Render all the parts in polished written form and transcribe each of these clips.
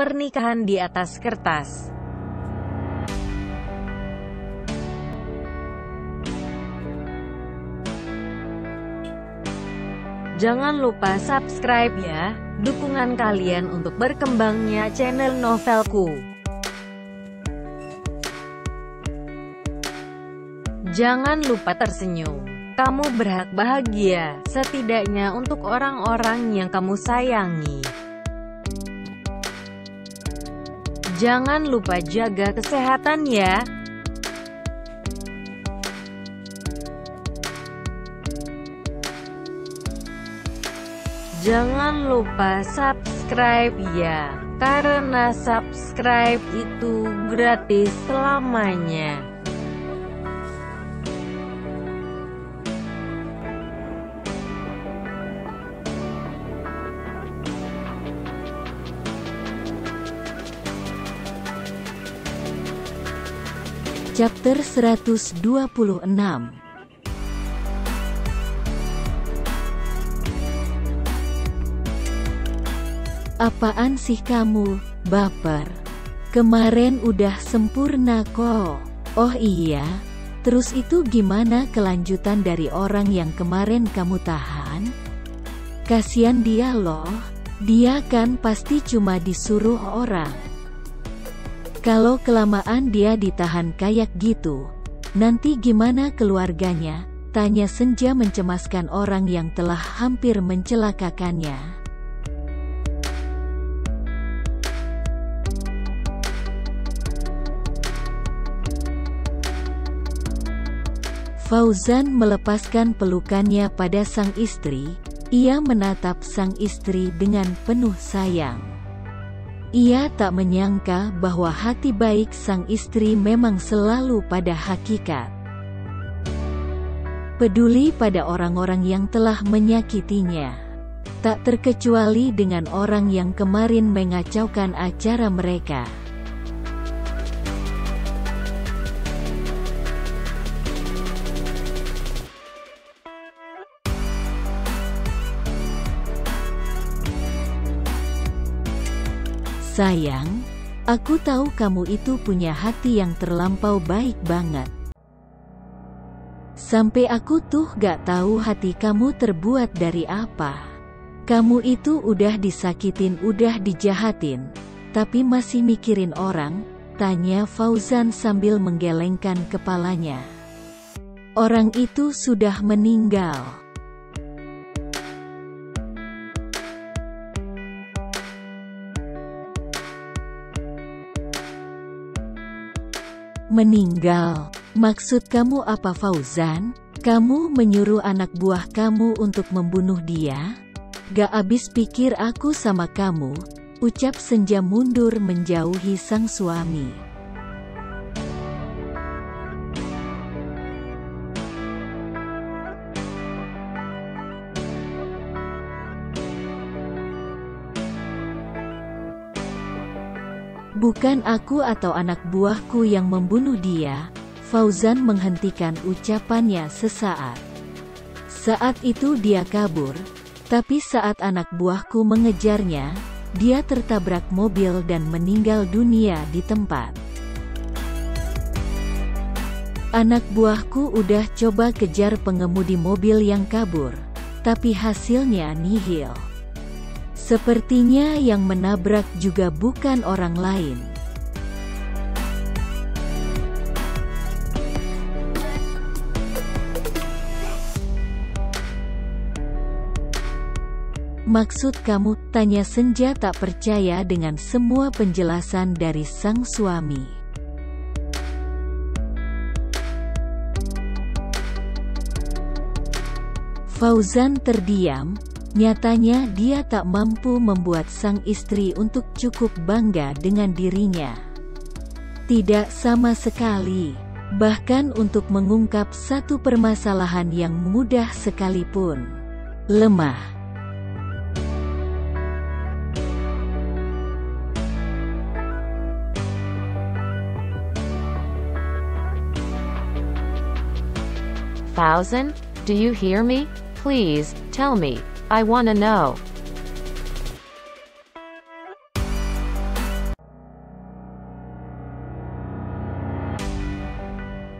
pernikahan di atas kertas. Jangan lupa subscribe ya, dukungan kalian untuk berkembangnya channel Novelku. Jangan lupa tersenyum. Kamu berhak bahagia, setidaknya untuk orang-orang yang kamu sayangi. Jangan lupa jaga kesehatan ya. Jangan lupa subscribe ya, karena subscribe itu gratis selamanya. Chapter 126. Apaan sih kamu, baper? Kemarin udah sempurna kok. Oh iya, terus itu gimana kelanjutan dari orang yang kemarin kamu tahan? Kasian dia loh, dia kan pasti cuma disuruh orang. Kalau kelamaan dia ditahan kayak gitu, nanti gimana keluarganya? Tanya Senja mencemaskan orang yang telah hampir mencelakakannya. Fauzan melepaskan pelukannya pada sang istri. Ia menatap sang istri dengan penuh sayang. Ia tak menyangka bahwa hati baik sang istri memang selalu pada hakikat. Peduli pada orang-orang yang telah menyakitinya. Tak terkecuali dengan orang yang kemarin mengacaukan acara mereka. Sayang, aku tahu kamu itu punya hati yang terlampau baik banget. Sampai aku tuh gak tahu hati kamu terbuat dari apa. Kamu itu udah disakitin, udah dijahatin, tapi masih mikirin orang? Tanya Fauzan sambil menggelengkan kepalanya. Orang itu sudah meninggal. Meninggal? Maksud kamu apa, Fauzan? Kamu menyuruh anak buah kamu untuk membunuh dia? Gak habis pikir aku sama kamu, ucap Senja mundur menjauhi sang suami. Bukan aku atau anak buahku yang membunuh dia. Fauzan menghentikan ucapannya sesaat. Saat itu dia kabur, tapi saat anak buahku mengejarnya, dia tertabrak mobil dan meninggal dunia di tempat. Anak buahku udah coba kejar pengemudi mobil yang kabur, tapi hasilnya nihil. Sepertinya yang menabrak juga bukan orang lain. Maksud kamu? Tanya Senja tak percaya dengan semua penjelasan dari sang suami. Fauzan terdiam. Nyatanya dia tak mampu membuat sang istri untuk cukup bangga dengan dirinya. Tidak sama sekali. Bahkan untuk mengungkap satu permasalahan yang mudah sekalipun. Lemah. Fauzan, do you hear me? Please, tell me. I wanna know.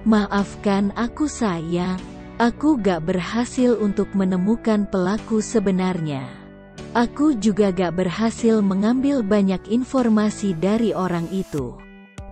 Maafkan aku sayang, aku gak berhasil untuk menemukan pelaku sebenarnya. Aku juga gak berhasil mengambil banyak informasi dari orang itu.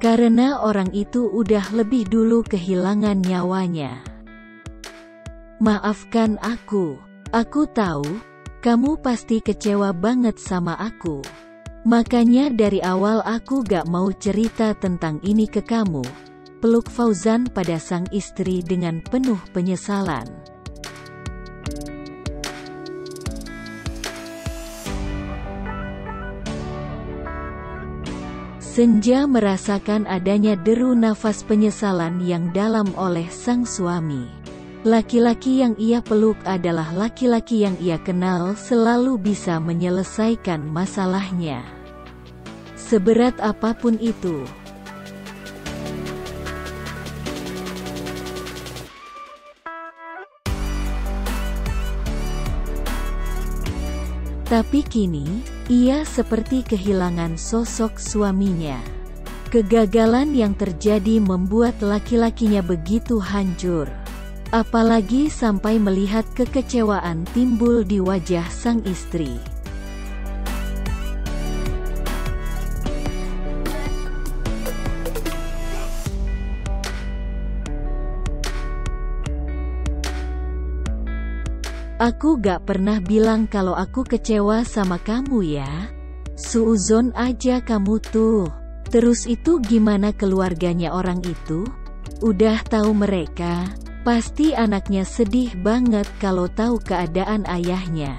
Karena orang itu udah lebih dulu kehilangan nyawanya. Maafkan aku tahu, kamu pasti kecewa banget sama aku. Makanya dari awal aku gak mau cerita tentang ini ke kamu. Peluk Fauzan pada sang istri dengan penuh penyesalan. Senja merasakan adanya deru nafas penyesalan yang dalam oleh sang suami. Laki-laki yang ia peluk adalah laki-laki yang ia kenal selalu bisa menyelesaikan masalahnya, seberat apapun itu. Tapi kini, ia seperti kehilangan sosok suaminya. Kegagalan yang terjadi membuat laki-lakinya begitu hancur. Apalagi sampai melihat kekecewaan timbul di wajah sang istri. Aku gak pernah bilang kalau aku kecewa sama kamu ya. Suuzon aja kamu tuh. Terus itu gimana keluarganya orang itu? Udah tahu mereka, pasti anaknya sedih banget kalau tahu keadaan ayahnya.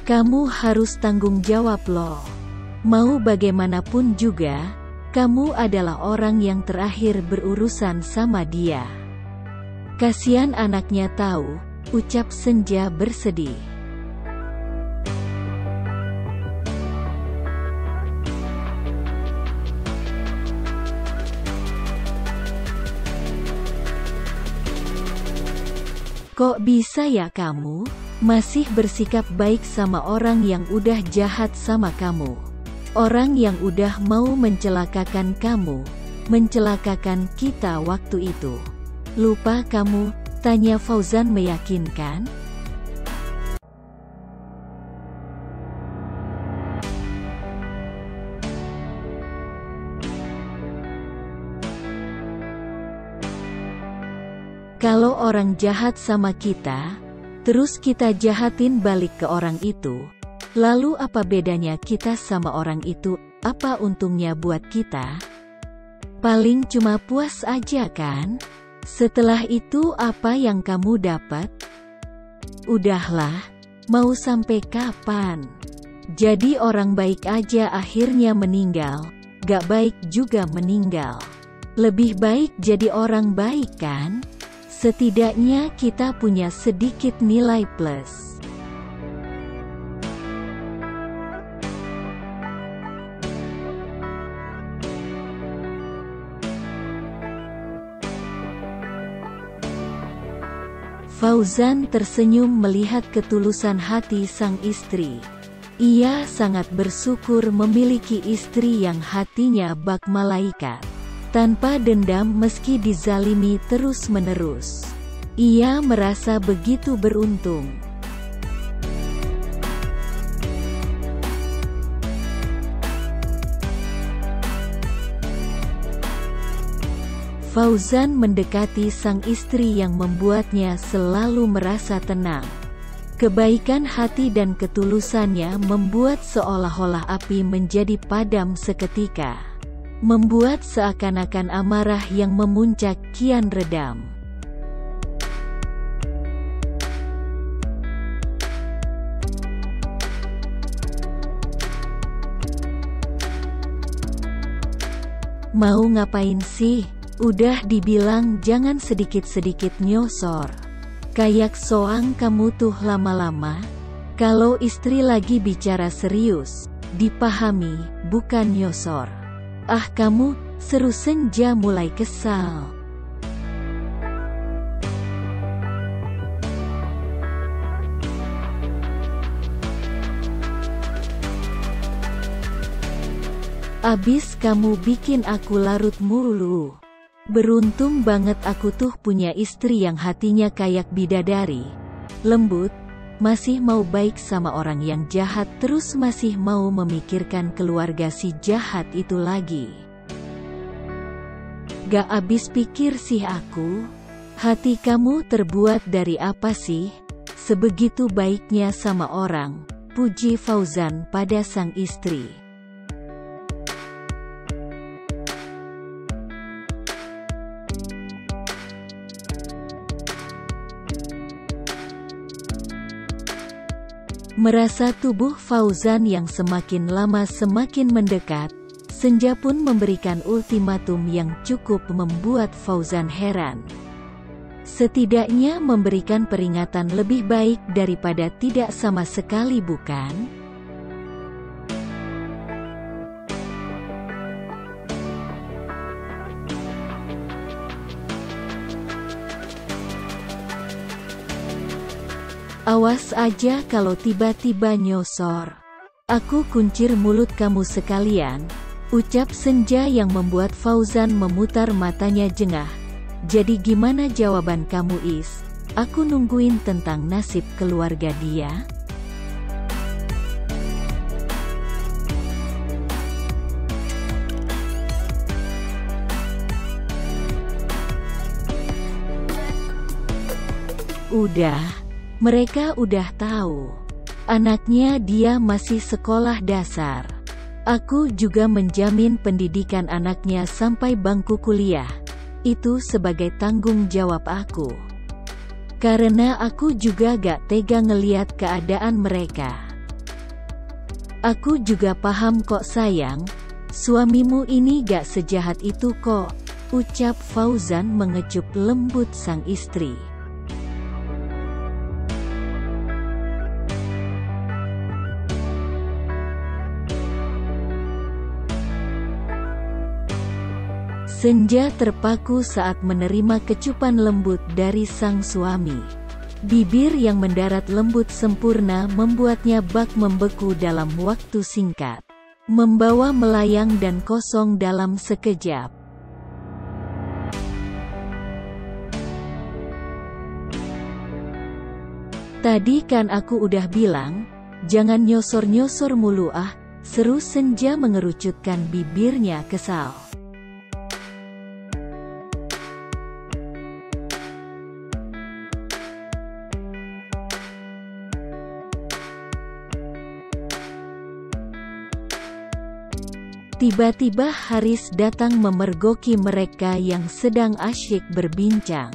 Kamu harus tanggung jawab loh. Mau bagaimanapun juga, kamu adalah orang yang terakhir berurusan sama dia. Kasian anaknya tahu, ucap Senja bersedih. Kok bisa ya kamu, masih bersikap baik sama orang yang udah jahat sama kamu? Orang yang udah mau mencelakakan kamu, mencelakakan kita waktu itu. Lupa kamu? Tanya Fauzan meyakinkan. Kalau orang jahat sama kita, terus kita jahatin balik ke orang itu, lalu apa bedanya kita sama orang itu? Apa untungnya buat kita? Paling cuma puas aja kan? Setelah itu apa yang kamu dapat? Udahlah, mau sampai kapan? Jadi orang baik aja akhirnya meninggal, gak baik juga meninggal. Lebih baik jadi orang baik kan? Setidaknya kita punya sedikit nilai plus. Fauzan tersenyum melihat ketulusan hati sang istri. Ia sangat bersyukur memiliki istri yang hatinya bak malaikat. Tanpa dendam meski dizalimi terus-menerus. Ia merasa begitu beruntung. Fauzan mendekati sang istri yang membuatnya selalu merasa tenang. Kebaikan hati dan ketulusannya membuat seolah-olah api menjadi padam seketika. Membuat seakan-akan amarah yang memuncak kian redam. Mau ngapain sih? Udah dibilang jangan sedikit-sedikit nyosor. Kayak soang kamu tuh lama-lama. Kalau istri lagi bicara serius, dipahami, bukan nyosor. Ah kamu, seru Senja mulai kesal. Abis kamu bikin aku larut mulu. Beruntung banget aku tuh punya istri yang hatinya kayak bidadari. Lembut, masih mau baik sama orang yang jahat, terus masih mau memikirkan keluarga si jahat itu lagi. Gak abis pikir sih aku. Hati kamu terbuat dari apa sih? Sebegitu baiknya sama orang, puji Fauzan pada sang istri. Merasa tubuh Fauzan yang semakin lama semakin mendekat, Senja pun memberikan ultimatum yang cukup membuat Fauzan heran. Setidaknya memberikan peringatan lebih baik daripada tidak sama sekali, bukan? Awas aja kalau tiba-tiba nyosor. Aku kuncir mulut kamu sekalian, ucap Senja yang membuat Fauzan memutar matanya jengah. Jadi gimana jawaban kamu, Is? Aku nungguin tentang nasib keluarga dia. Mereka udah tahu. Anaknya dia masih sekolah dasar. Aku juga menjamin pendidikan anaknya sampai bangku kuliah. Itu sebagai tanggung jawab aku. Karena aku juga gak tega ngeliat keadaan mereka. Aku juga paham kok sayang, suamimu ini gak sejahat itu kok, ucap Fauzan mengecup lembut sang istri. Senja terpaku saat menerima kecupan lembut dari sang suami. Bibir yang mendarat lembut sempurna membuatnya bak membeku dalam waktu singkat, membawa melayang dan kosong dalam sekejap. Tadi kan aku udah bilang, jangan nyosor-nyosor mulu ah, seru Senja mengerucutkan bibirnya kesal. Tiba-tiba Haris datang memergoki mereka yang sedang asyik berbincang.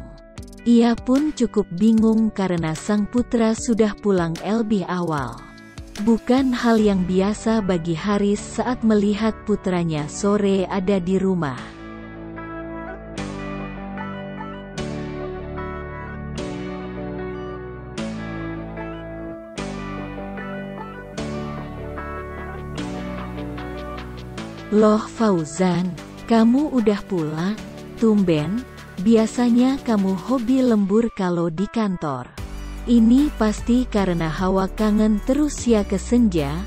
Ia pun cukup bingung karena sang putra sudah pulang lebih awal. Bukan hal yang biasa bagi Haris saat melihat putranya sore ada di rumah. Loh Fauzan, kamu udah pulang? Tumben, biasanya kamu hobi lembur kalau di kantor. Ini pasti karena hawa kangen terus ya ke Senja,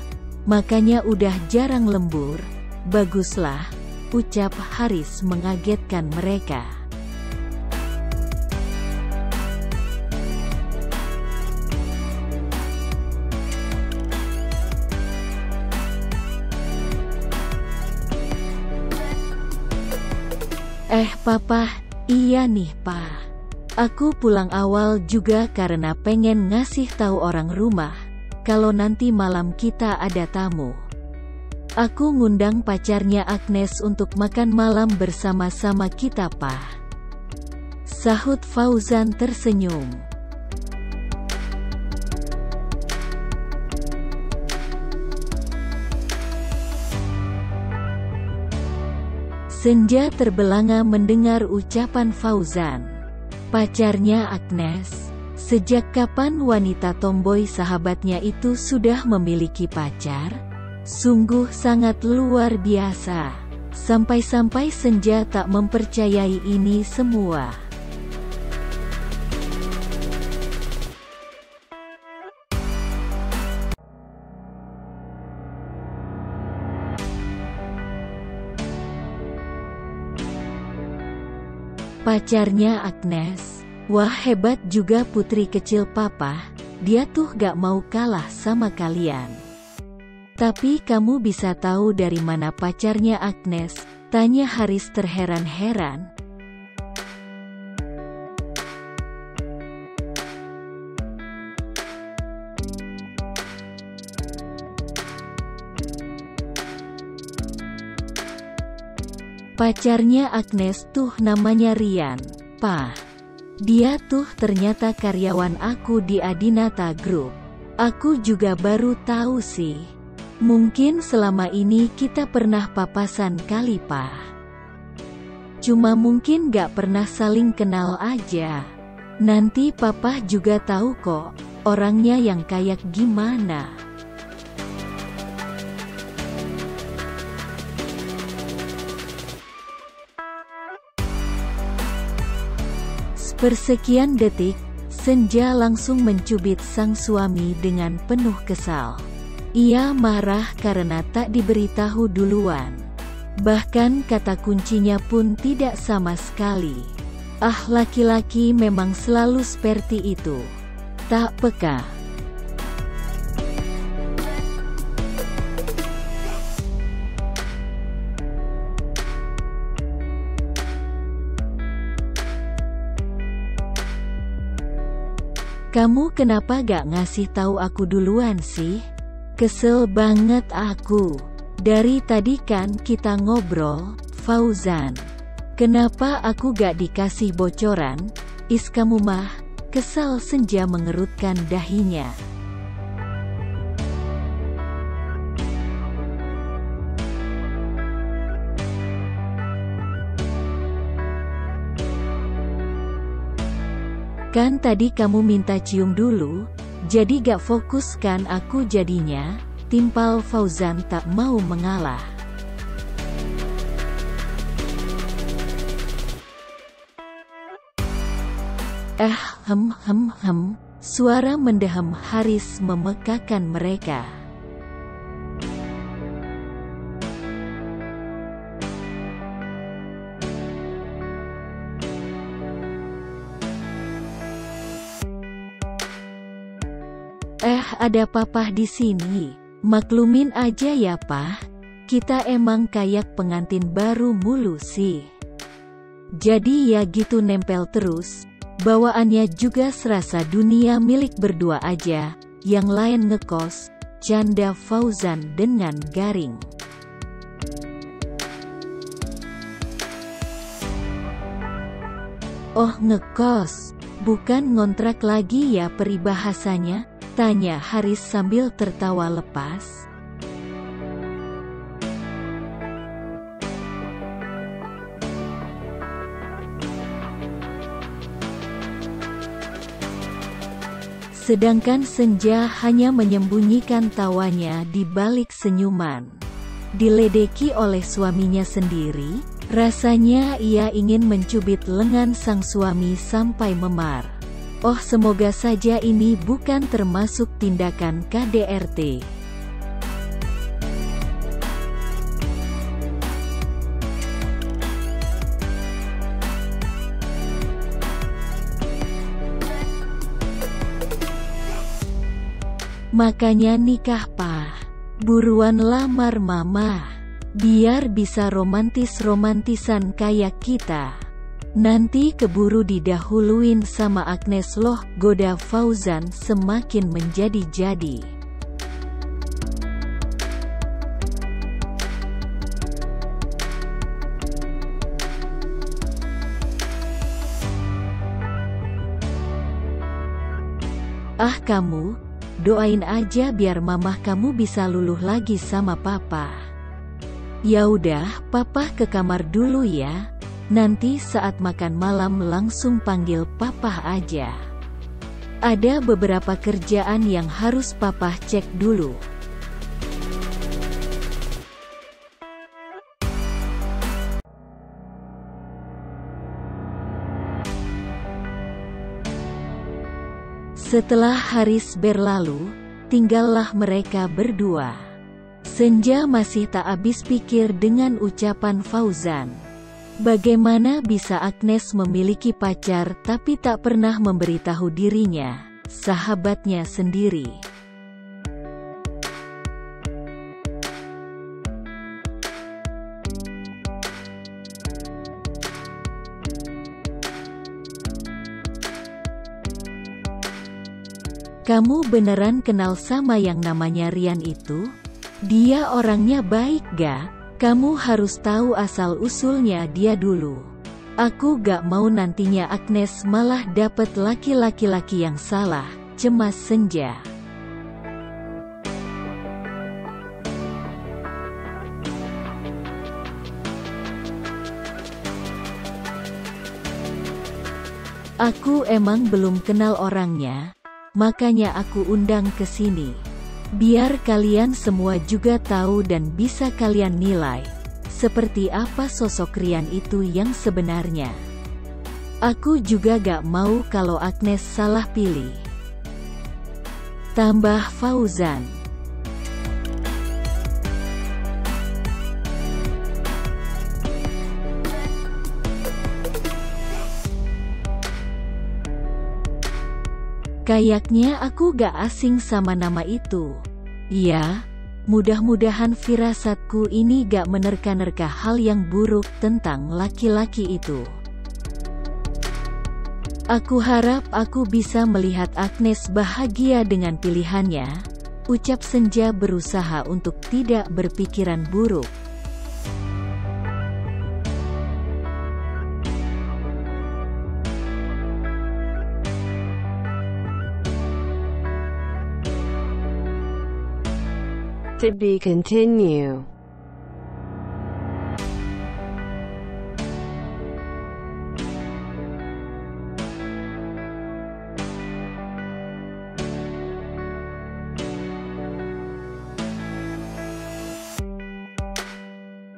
makanya udah jarang lembur. Baguslah, ucap Haris mengagetkan mereka. Papa, iya nih Pa. Aku pulang awal juga karena pengen ngasih tahu orang rumah, kalau nanti malam kita ada tamu. Aku ngundang pacarnya Agnes untuk makan malam bersama-sama kita Pa, sahut Fauzan tersenyum. Senja terbelanga mendengar ucapan Fauzan. Pacarnya Agnes. Sejak kapan wanita tomboy sahabatnya itu sudah memiliki pacar? Sungguh sangat luar biasa. Sampai-sampai Senja tak mempercayai ini semua. Pacarnya Agnes. Wah, hebat juga putri kecil papa. Dia tuh gak mau kalah sama kalian. Tapi kamu bisa tahu dari mana pacarnya Agnes? Tanya Haris terheran-heran. Pacarnya Agnes tuh namanya Rian, Pa. Dia tuh ternyata karyawan aku di Adinata Group. Aku juga baru tahu sih. Mungkin selama ini kita pernah papasan kali, Pa. Cuma mungkin gak pernah saling kenal aja. Nanti papa juga tahu kok, orangnya yang kayak gimana. Persekian detik, Senja langsung mencubit sang suami dengan penuh kesal. Ia marah karena tak diberitahu duluan. Bahkan kata kuncinya pun tidak sama sekali. Ah, laki-laki memang selalu seperti itu. Tak peka. Kamu kenapa gak ngasih tahu aku duluan sih? Kesel banget aku. Dari tadi kan kita ngobrol, Fauzan. Kenapa aku gak dikasih bocoran? Is kamu mah? Kesal. Senja mengerutkan dahinya. Kan tadi kamu minta cium dulu, jadi gak fokus kan aku jadinya, timpal Fauzan tak mau mengalah. Suara mendeham Haris memekakan mereka. Ada papa di sini. Maklumin aja ya, Pak. Kita emang kayak pengantin baru mulu sih. Jadi ya gitu nempel terus. Bawaannya juga serasa dunia milik berdua aja. Yang lain ngekos, canda Fauzan dengan garing. Oh, ngekos. Bukan ngontrak lagi ya peribahasanya? Tanya Haris sambil tertawa lepas. Sedangkan Senja hanya menyembunyikan tawanya di balik senyuman. Diledeki oleh suaminya sendiri, rasanya ia ingin mencubit lengan sang suami sampai memar. Oh, semoga saja ini bukan termasuk tindakan KDRT. Makanya nikah, Pak. Buruan lamar mama. Biar bisa romantis-romantisan kayak kita. Nanti keburu didahuluin sama Agnes loh, goda Fauzan semakin menjadi-jadi. Ah kamu, doain aja biar mamah kamu bisa luluh lagi sama papa. Ya udah, papa ke kamar dulu ya. Nanti saat makan malam langsung panggil papa aja. Ada beberapa kerjaan yang harus papa cek dulu. Setelah Haris berlalu, tinggallah mereka berdua. Senja masih tak habis pikir dengan ucapan Fauzan. Bagaimana bisa Agnes memiliki pacar tapi tak pernah memberitahu dirinya, sahabatnya sendiri? Kamu beneran kenal sama yang namanya Rian itu? Dia orangnya baik gak? Kamu harus tahu asal-usulnya dia dulu. Aku gak mau nantinya Agnes malah dapet laki-laki yang salah, cemas Senja. Aku emang belum kenal orangnya, makanya aku undang ke sini. Biar kalian semua juga tahu dan bisa kalian nilai, seperti apa sosok Rian itu yang sebenarnya. Aku juga gak mau kalau Agnes salah pilih. Tambah Fauzan. Kayaknya aku gak asing sama nama itu. Ya, mudah-mudahan firasatku ini gak menerka-nerka hal yang buruk tentang laki-laki itu. Aku harap aku bisa melihat Agnes bahagia dengan pilihannya, ucap Senja berusaha untuk tidak berpikiran buruk. To be continue.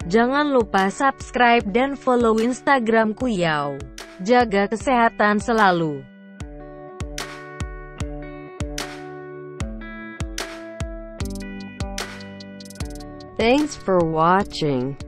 Jangan lupa subscribe dan follow Instagramku Yao. Jaga kesehatan selalu. Thanks for watching.